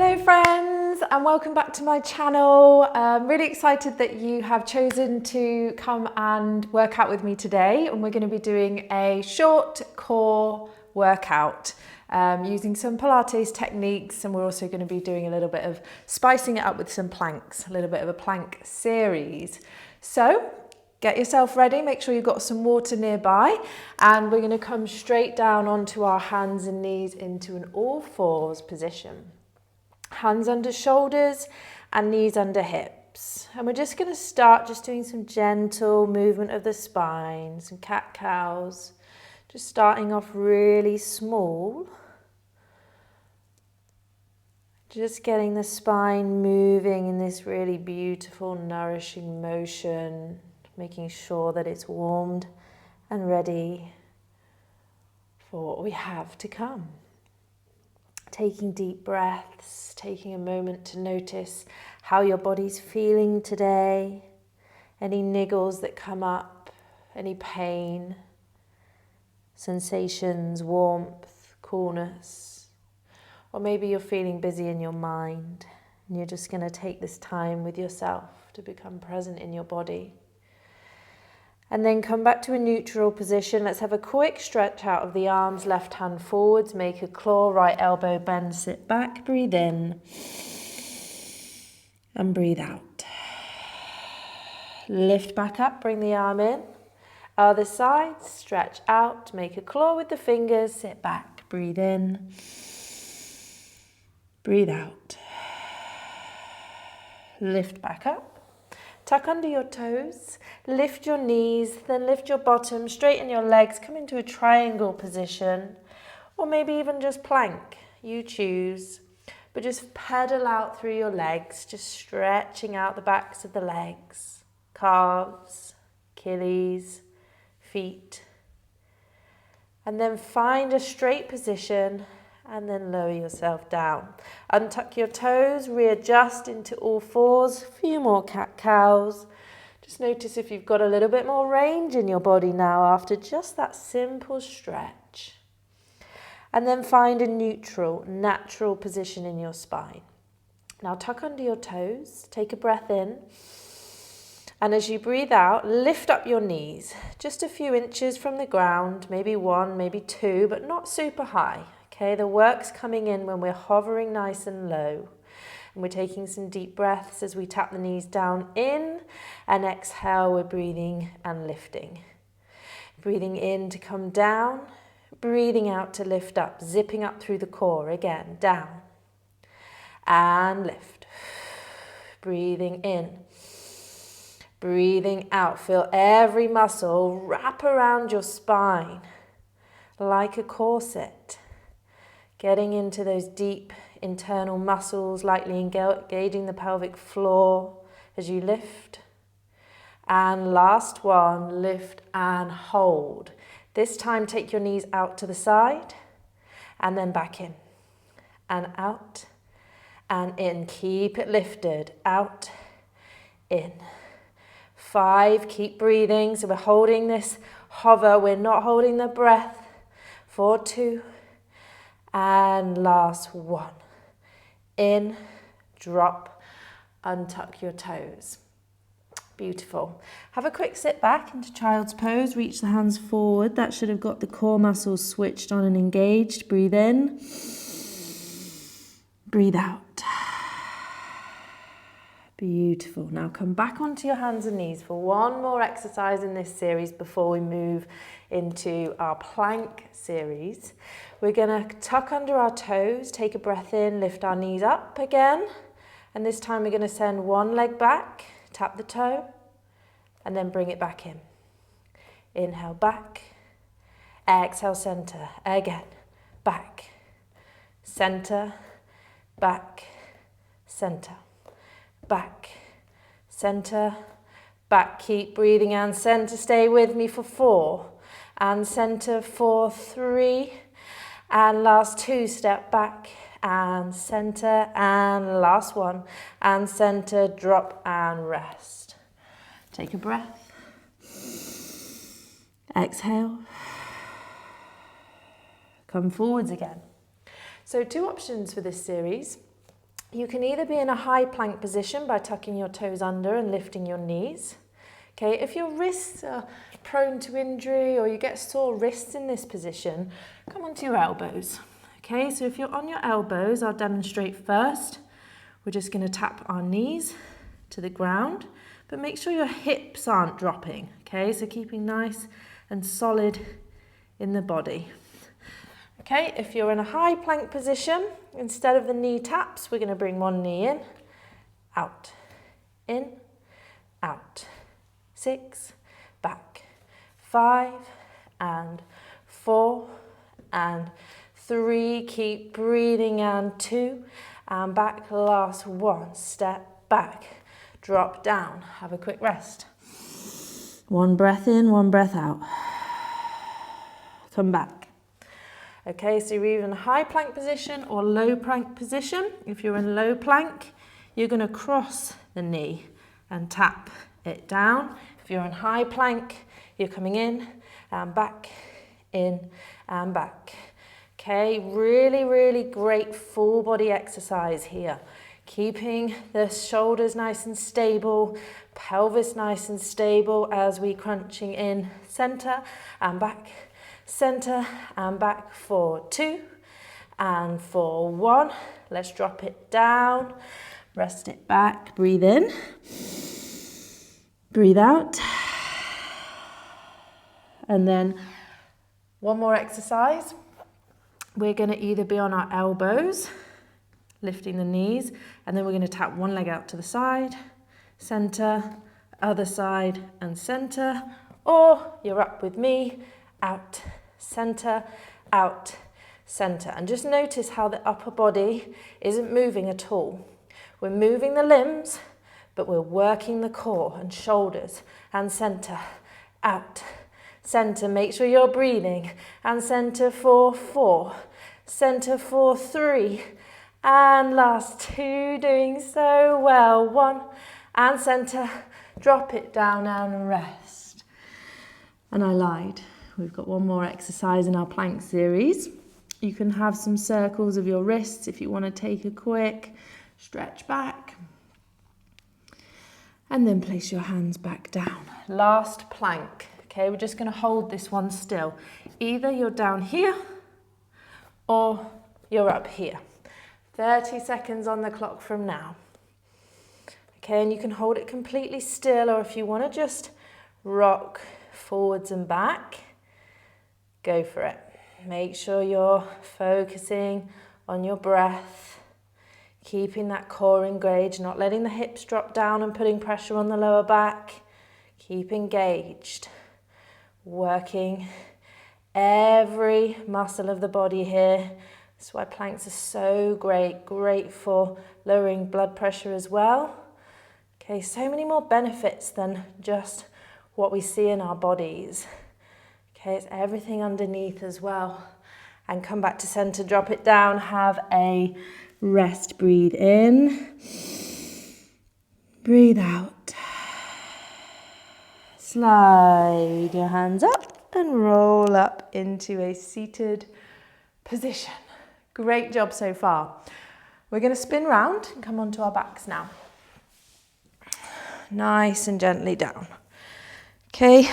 Hello friends, and welcome back to my channel. I'm really excited that you have chosen to come and work out with me today, and we're going to be doing a short core workout using some Pilates techniques, and we're also going to be doing a little bit of spicing it up with some planks, a little bit of a plank series. So get yourself ready, make sure you've got some water nearby, and we're going to come straight down onto our hands and knees into an all fours position. Hands under shoulders and knees under hips. And we're just going to start just doing some gentle movement of the spine, some cat-cows. Just starting off really small. Just getting the spine moving in this really beautiful, nourishing motion. Making sure that it's warmed and ready for what we have to come. Taking deep breaths, taking a moment to notice how your body's feeling today, any niggles that come up, any pain, sensations, warmth, coolness, or maybe you're feeling busy in your mind and you're just going to take this time with yourself to become present in your body. And then come back to a neutral position. Let's have a quick stretch out of the arms, left hand forwards, make a claw, right elbow bend, sit back, breathe in and breathe out. Lift back up, bring the arm in. Other side, stretch out, make a claw with the fingers, sit back, breathe in, breathe out. Lift back up. Tuck under your toes, lift your knees, then lift your bottom, straighten your legs, come into a triangle position, or maybe even just plank, you choose. But just pedal out through your legs, just stretching out the backs of the legs, calves, Achilles, feet. And then find a straight position and then lower yourself down. Untuck your toes, readjust into all fours, a few more cat-cows. Just notice if you've got a little bit more range in your body now after just that simple stretch. And then find a neutral, natural position in your spine. Now tuck under your toes, take a breath in. And as you breathe out, lift up your knees, just a few inches from the ground, maybe 1, maybe 2, but not super high. Okay, the work's coming in when we're hovering nice and low. And we're taking some deep breaths as we tap the knees down in, and exhale, we're breathing and lifting. Breathing in to come down, breathing out to lift up, zipping up through the core again, down and lift. Breathing in, breathing out. Feel every muscle wrap around your spine like a corset. Getting into those deep internal muscles, lightly engaging the pelvic floor as you lift. And last one, lift and hold. This time take your knees out to the side and then back in. And out and in. Keep it lifted. Out, in. 5, keep breathing. So we're holding this hover. We're not holding the breath. 4, 2. And last 1. In, drop, untuck your toes. Beautiful. Have a quick sit back into child's pose. Reach the hands forward. That should have got the core muscles switched on and engaged. Breathe in. Breathe out. Beautiful. Now come back onto your hands and knees for one more exercise in this series before we move into our plank series. We're going to tuck under our toes, take a breath in, lift our knees up again. And this time we're going to send one leg back, tap the toe, and then bring it back in. Inhale, back. Exhale, center. Again. Back. Center. Back. Center. Back. Center. Back. Keep breathing and center. Stay with me for 4. And center for 3. And last 2, step back and center, and last 1, and center, drop and rest. Take a breath. Exhale. Come forwards again. So 2 options for this series. You can either be in a high plank position by tucking your toes under and lifting your knees. Okay, if your wrists are prone to injury or you get sore wrists in this position, come onto your elbows. Okay, so if you're on your elbows, I'll demonstrate first. We're just going to tap our knees to the ground, but make sure your hips aren't dropping. Okay, so keeping nice and solid in the body. Okay, if you're in a high plank position, instead of the knee taps, we're going to bring one knee in, out, 6, back, 5, and 4, and 3, keep breathing, and 2, and back, last 1, step back, drop down, have a quick rest. 1 breath in, 1 breath out. Come back. Okay, so you're either in a high plank position or low plank position. If you're in low plank, you're going to cross the knee and tap it down. If you're in high plank, you're coming in and back, in and back. Okay, really, really great full body exercise here. Keeping the shoulders nice and stable, pelvis nice and stable as we crunching in center and back. Center and back for 2 and for 1. Let's drop it down, rest it back, breathe in, breathe out. And then one more exercise. We're going to either be on our elbows, lifting the knees, and then we're going to tap one leg out to the side, center, other side and center, or you're up with me, out, center, out, center. And just notice how the upper body isn't moving at all. We're moving the limbs, but we're working the core and shoulders and center, out, center. Make sure you're breathing, and center for 4, center for 3, and last 2, doing so well. 1 and center, drop it down and rest. And I lied. We've got one more exercise in our plank series. You can have some circles of your wrists if you want to take a quick stretch back. And then place your hands back down. Last plank. Okay, we're just going to hold this one still. Either you're down here or you're up here. 30 seconds on the clock from now. Okay, and you can hold it completely still, or if you want to just rock forwards and back, go for it. Make sure you're focusing on your breath, keeping that core engaged, not letting the hips drop down and putting pressure on the lower back. Keep engaged, working every muscle of the body here. That's why planks are so great for lowering blood pressure as well. Okay, so many more benefits than just what we see in our bodies. Okay, it's everything underneath as well. And come back to center, drop it down, have a rest, breathe in, breathe out. Slide your hands up and roll up into a seated position. Great job so far. We're going to spin round and come onto our backs now. Nice and gently down. Okay.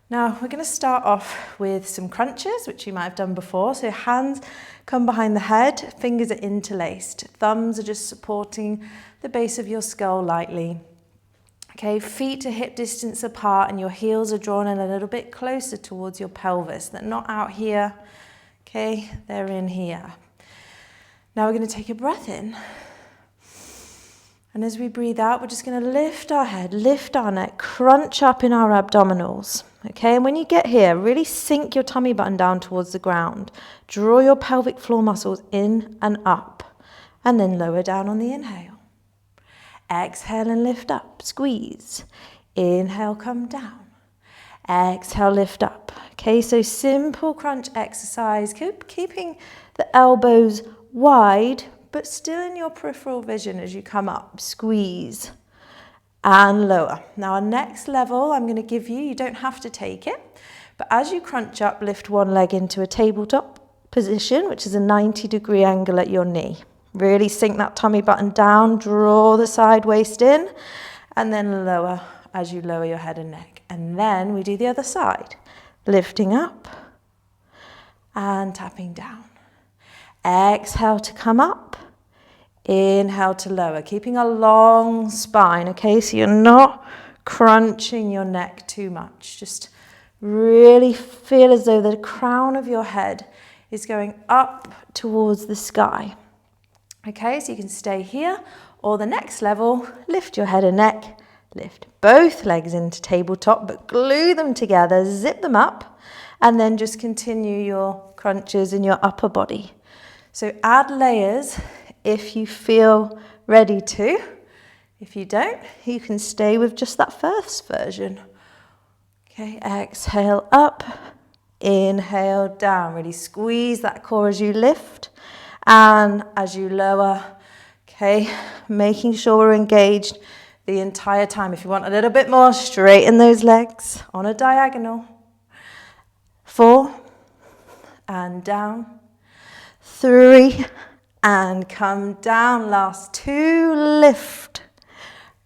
Now we're going to start off with some crunches, which you might have done before. So hands come behind the head, fingers are interlaced, thumbs are just supporting the base of your skull lightly. Okay, feet are hip distance apart and your heels are drawn in a little bit closer towards your pelvis. They're not out here, okay, they're in here. Now we're going to take a breath in. And as we breathe out, we're just going to lift our head, lift our neck, crunch up in our abdominals. Okay, and when you get here, really sink your tummy button down towards the ground. Draw your pelvic floor muscles in and up, and then lower down on the inhale. Exhale and lift up, squeeze. Inhale, come down. Exhale, lift up. Okay, so simple crunch exercise, keeping the elbows wide, but still in your peripheral vision as you come up, squeeze and lower. Now our next level I'm going to give you, you don't have to take it, but as you crunch up, lift one leg into a tabletop position, which is a 90-degree angle at your knee. Really sink that tummy button down, draw the side waist in, and then lower as you lower your head and neck. And then we do the other side, lifting up and tapping down. Exhale to come up, inhale to lower, keeping a long spine, okay? So you're not crunching your neck too much. Just really feel as though the crown of your head is going up towards the sky. Okay, so you can stay here, or the next level, lift your head and neck, lift both legs into tabletop, but glue them together, zip them up, and then just continue your crunches in your upper body. So add layers if you feel ready to. If you don't, you can stay with just that first version. Okay, exhale up, inhale down. Really squeeze that core as you lift and as you lower. Okay, making sure we're engaged the entire time. If you want a little bit more, straighten those legs on a diagonal. 4 and down. 3 and come down. Last 2, lift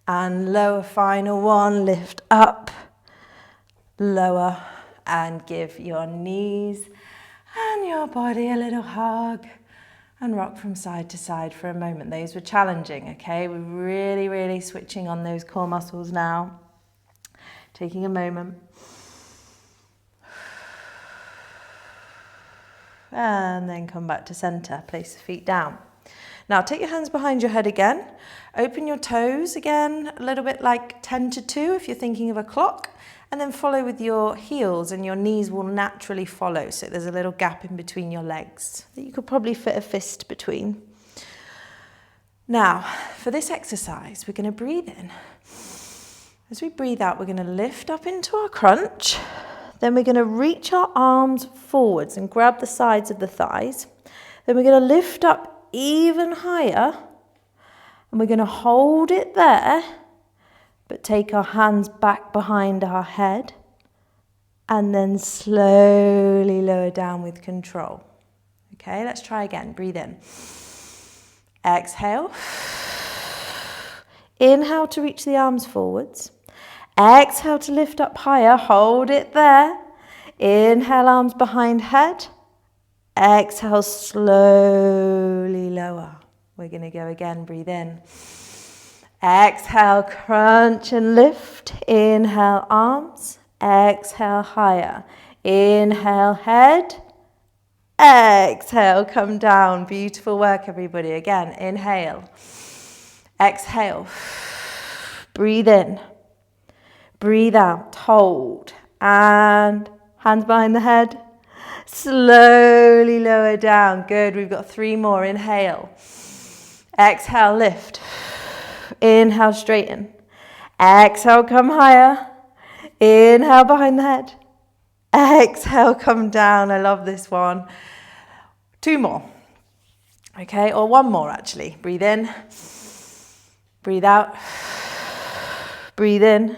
and lower. Final 1, lift up, lower, and give your knees and your body a little hug and rock from side to side for a moment. Those were challenging, okay? We're really switching on those core muscles now. Taking a moment. And then come back to center, place the feet down. Now take your hands behind your head again. Open your toes again, a little bit like 10 to 2 if you're thinking of a clock. And then follow with your heels, and your knees will naturally follow. So there's a little gap in between your legs that you could probably fit a fist between. Now, for this exercise, we're going to breathe in. As we breathe out, we're going to lift up into our crunch. Then we're going to reach our arms forwards and grab the sides of the thighs. Then we're going to lift up even higher, and we're going to hold it there, but take our hands back behind our head and then slowly lower down with control. Okay, let's try again. Breathe in. Exhale. Inhale to reach the arms forwards. Exhale to lift up higher. Hold it there. Inhale, arms behind head. Exhale, slowly lower. We're going to go again. Breathe in. Exhale, crunch and lift. Inhale, arms. Exhale, higher. Inhale, head. Exhale, come down. Beautiful work, everybody. Again, inhale. Exhale. Breathe in. Breathe out. Hold. And hands behind the head. Slowly lower down. Good. We've got 3 more. Inhale. Exhale, lift. Inhale, straighten. Exhale, come higher. Inhale, behind the head. Exhale, come down. I love this one. 2 more. Okay, or 1 more actually. Breathe in. Breathe out. Breathe in.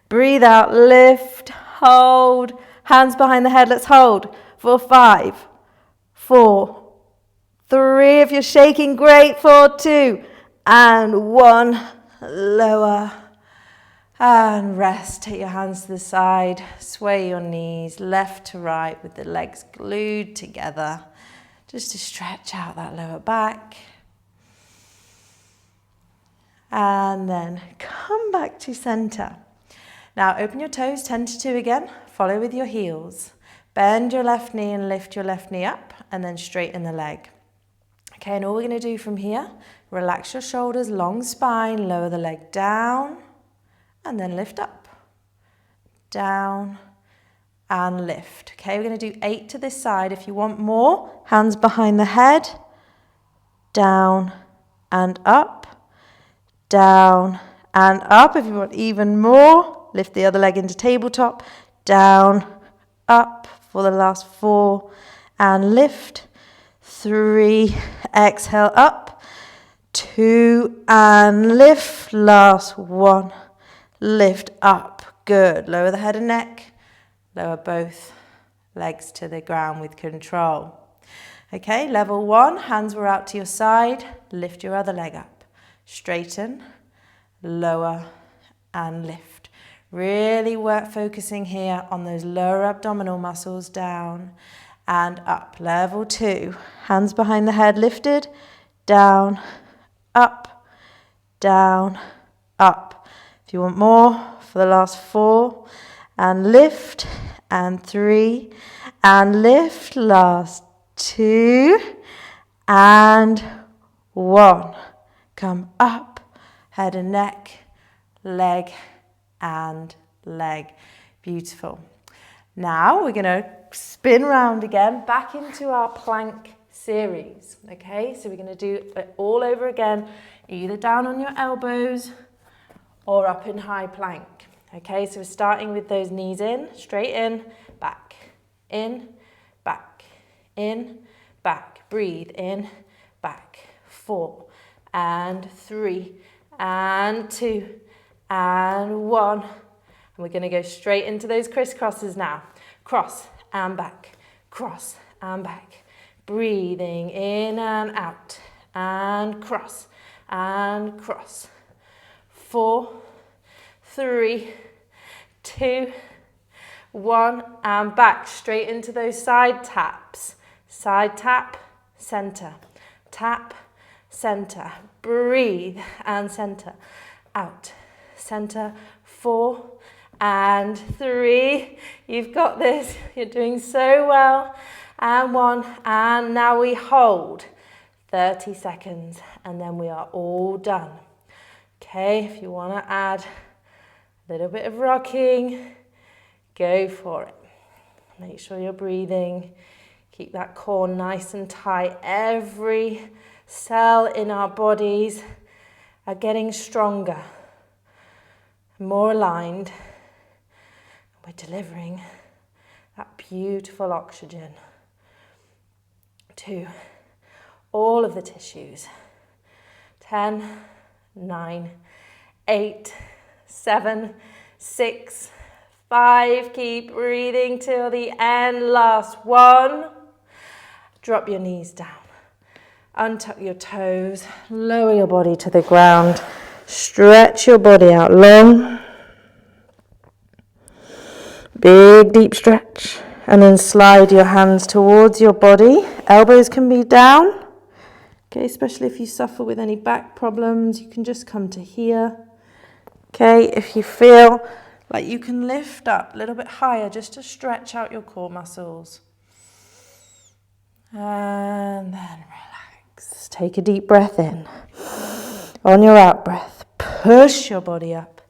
Breathe out. Lift. Hold. Hands behind the head. Let's hold for 5, 4, 3. If you're shaking, great. 4, 2. And 1, lower, and rest. Take your hands to the side, sway your knees left to right with the legs glued together, just to stretch out that lower back. And then come back to center. Now open your toes, 10 to 2 again, follow with your heels. Bend your left knee and lift your left knee up, and then straighten the leg. Okay, and all we're going to do from here, relax your shoulders, long spine, lower the leg down, and then lift up. Down, and lift. Okay, we're going to do 8 to this side. If you want more, hands behind the head, down, and up, down, and up. If you want even more, lift the other leg into tabletop, down, up for the last 4, and lift. 3, exhale up, 2, and lift, last 1, lift up, good. Lower the head and neck, lower both legs to the ground with control. Okay, level 1, hands were out to your side, lift your other leg up. Straighten, lower, and lift. Really work focusing here on those lower abdominal muscles, down and up. Level 2, hands behind the head lifted, down, up, down, up. If you want more, for the last 4, and lift, and 3, and lift, last 2, and 1. Come up, head and neck, leg and leg. Beautiful. Now we're going to spin round again, back into our plank series. Okay, so we're going to do it all over again, either down on your elbows or up in high plank. Okay, so we're starting with those knees in, straight in, back, in, back, in, back. Breathe in, back. 4 and 3 and 2 and 1. And we're going to go straight into those crisscrosses now. Cross and back, cross and back. Breathing in and out, and cross and cross. 4, 3, 2, 1, and back straight into those side taps. Side tap, center, tap, center. Breathe and center, out, center. 4 and 3. You've got this. You're doing so well. And 1, and now we hold 30 seconds, and then we are all done. Okay, if you want to add a little bit of rocking, go for it. Make sure you're breathing. Keep that core nice and tight. Every cell in our bodies are getting stronger, more aligned. We're delivering that beautiful oxygen to all of the tissues. 10, 9, 8, 7, 6, 5. Keep breathing till the end. Last 1. Drop your knees down. Untuck your toes. Lower your body to the ground. Stretch your body out long. Big deep stretch. And then slide your hands towards your body. Elbows can be down. Okay, especially if you suffer with any back problems, you can just come to here. Okay, if you feel like you can lift up a little bit higher just to stretch out your core muscles. And then relax. Take a deep breath in. On your out breath, push your body up.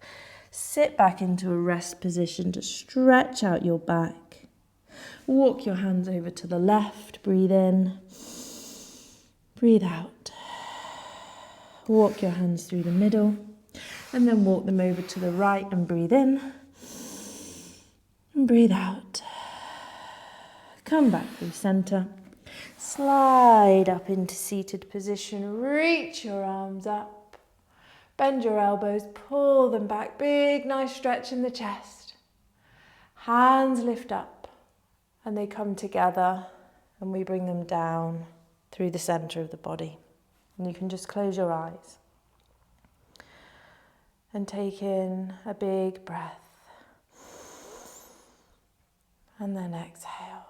Sit back into a rest position to stretch out your back. Walk your hands over to the left. Breathe in. Breathe out. Walk your hands through the middle. And then walk them over to the right and breathe in. And breathe out. Come back through center. Slide up into seated position. Reach your arms up. Bend your elbows. Pull them back. Big, nice stretch in the chest. Hands lift up. And they come together. And we bring them down through the center of the body. And you can just close your eyes. And take in a big breath. And then exhale.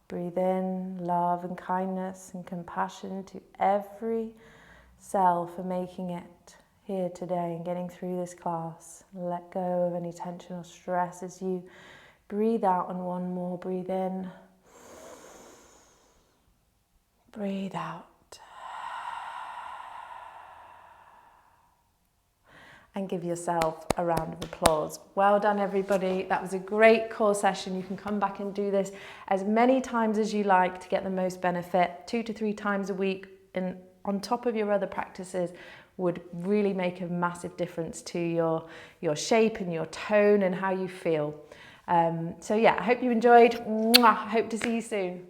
Breathe in love and kindness and compassion to every cell for making it here today and getting through this class. Let go of any tension or stress as you breathe out, and one more. Breathe in. Breathe out. And give yourself a round of applause. Well done, everybody. That was a great core session. You can come back and do this as many times as you like to get the most benefit. 2 to 3 times a week and on top of your other practices would really make a massive difference to your shape and your tone and how you feel. So yeah, I hope you enjoyed. Mwah. I hope to see you soon.